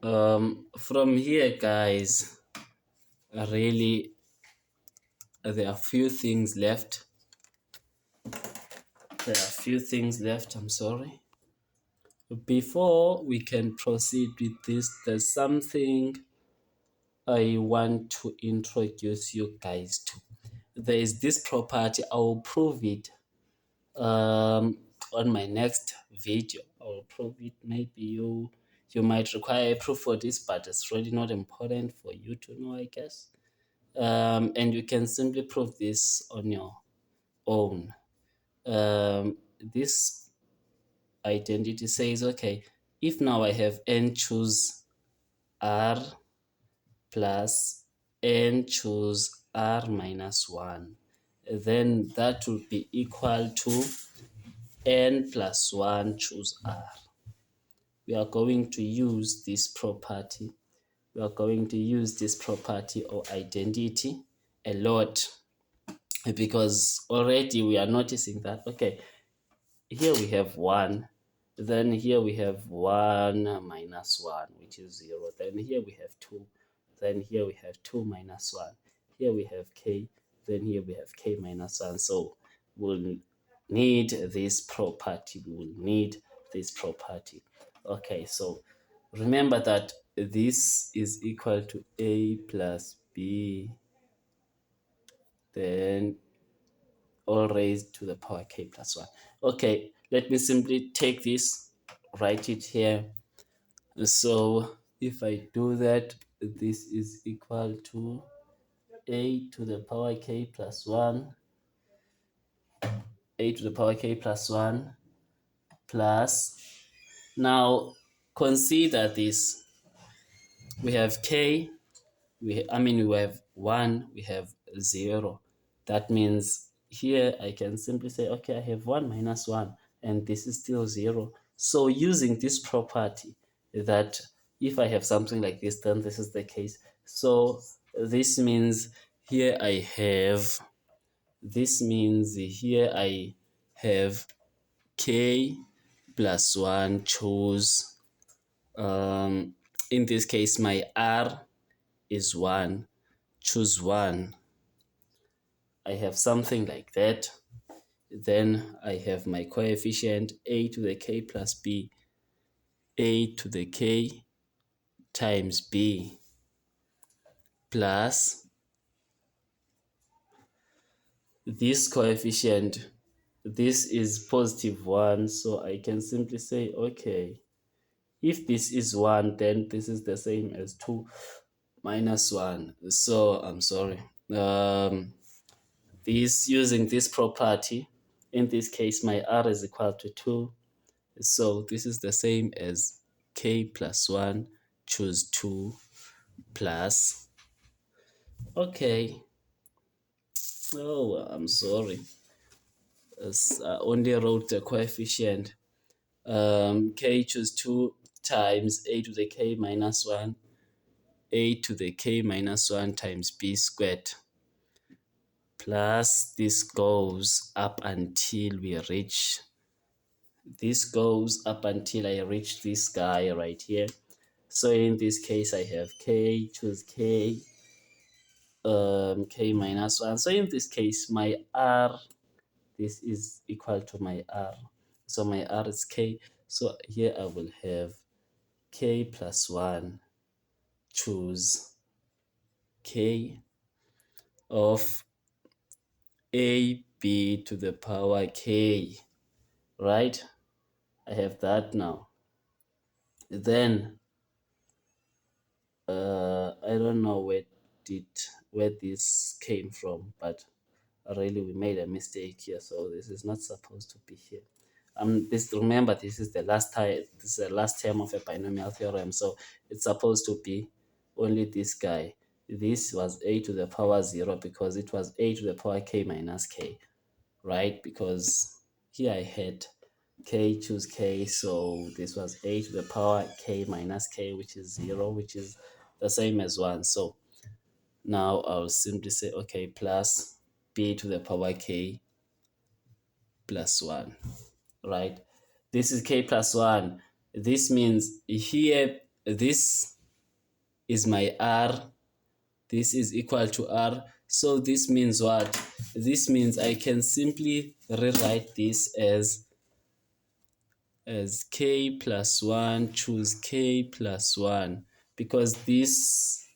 From here, guys, really, there are few things left. I'm sorry. Before we can proceed with this, there's something I want to introduce you guys to. There is this property. I will prove it on my next video. I will prove it. Maybe you might require a proof for this, but it's really not important for you to know, I guess. And you can simply prove this on your own. This identity says, okay, if now I have n choose r plus n choose r minus 1, then that will be equal to n plus 1 choose r. We are going to use this property. We are going to use this property or identity a lot, because already we are noticing that, okay, here we have 1, then here we have 1 minus 1, which is 0, then here we have 2, then here we have 2 minus 1, here we have k, then here we have k minus 1. So we'll need this property. Okay, so remember that this is equal to a plus b, then all raised to the power k plus 1. Okay, let me simply take this, write it here. So if I do that, this is equal to a to the power k plus 1, a to the power k plus 1 plus, now consider this, we have k, we have 1, we have 0. That means here I can simply say, okay, I have 1 minus 1, and this is still 0. So using this property, that if I have something like this, then this is the case. So this means here I have k plus 1 choose, in this case my r is 1, choose 1. I have something like that. Then I have my coefficient a to the k plus b, a to the k times b, plus this coefficient, this is positive 1, so I can simply say, okay, if this is 1, then this is the same as 2 minus 1. So I'm sorry, using this property, in this case my r is equal to 2, so this is the same as k plus 1 choose 2 plus, okay, oh, I'm sorry, I only wrote the coefficient, k choose 2 times a to the k minus 1, a to the k minus 1 times b squared, plus this goes up until I reach this guy right here. So in this case I have k choose k, k minus 1. So in this case my r, this is equal to my r, so my r is k. So here I will have k plus 1 choose k of a b to the power k, right? I have that now. Then I don't know where this came from, but really we made a mistake here, so this is not supposed to be here. Remember, this is the last term of a binomial theorem, so it's supposed to be only this guy. This was a to the power 0 because it was a to the power k minus k, right? Because here I had k choose k, so this was a to the power k minus k, which is 0, which is the same as 1. So now I'll simply say, okay, plus b to the power k plus 1, right? This is k plus 1. This means here, this is my r. This is equal to r. So this means what? This means I can simply rewrite this as k plus 1, choose k plus 1, because this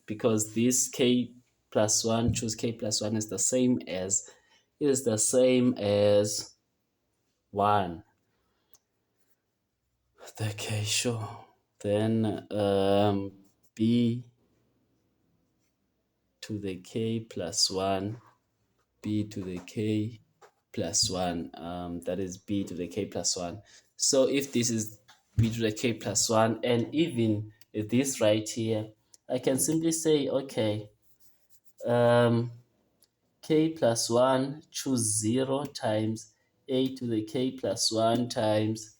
k plus 1, choose k plus 1 is the same as 1. Okay, sure. Then b to the k plus 1, b to the k plus 1, that is b to the k plus 1. So if this is b to the k plus 1, and even this right here, I can simply say, okay, k plus 1, choose 0 times a to the k plus 1 times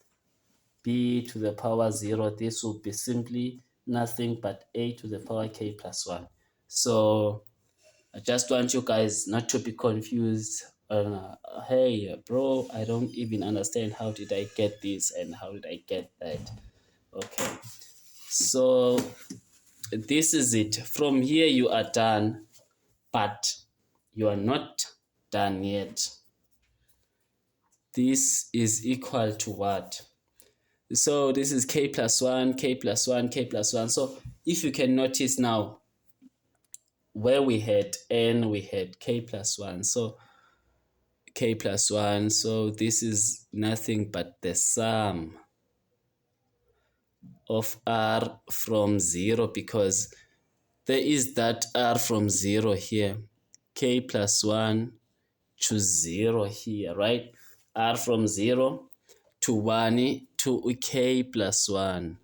b to the power 0. This will be simply nothing but a to the power k plus 1. So I just want you guys not to be confused. Hey, bro, I don't even understand how did I get this and how did I get that. Okay, so this is it. From here, you are done, but you are not done yet. This is equal to what? So this is k plus 1, k plus 1, k plus 1. So if you can notice now, where we had n, we had k plus 1. So k plus 1. So this is nothing but the sum of r from 0, because there is that r from 0 here. K plus 1, choose 0 here, right? R from 0 to 1 to k plus 1.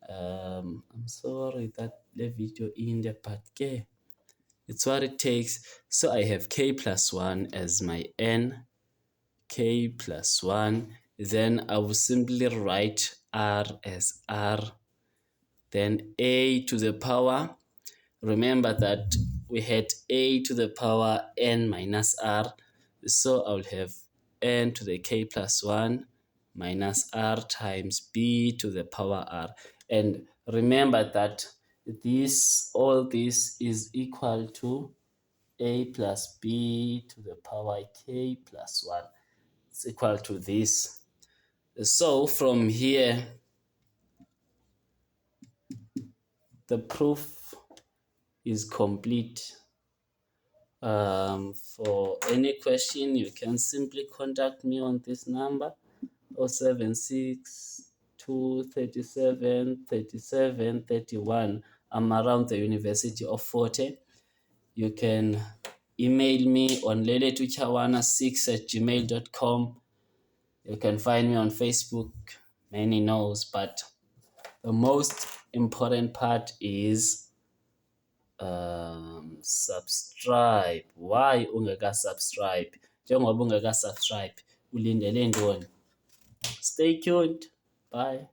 I'm sorry that the video in the part K. It's what it takes. So I have k plus 1 as my n, k plus 1. Then I will simply write r as r. Then a to the power. Remember that we had a to the power n minus r. So I'll have n to the k plus 1 minus r times b to the power r. And remember that all this is equal to a plus b to the power k plus 1. It's equal to this. So from here, the proof is complete. For any question, you can simply contact me on this number, 076 237 37 31. I'm around the University of Fort Hare. You can email me on leletuchawana6@gmail.com. You can find me on Facebook. Many knows, but the most important part is subscribe. Why ungaka subscribe? Njengoba ungaka subscribe, ulindele ntoni? Stay tuned. Bye.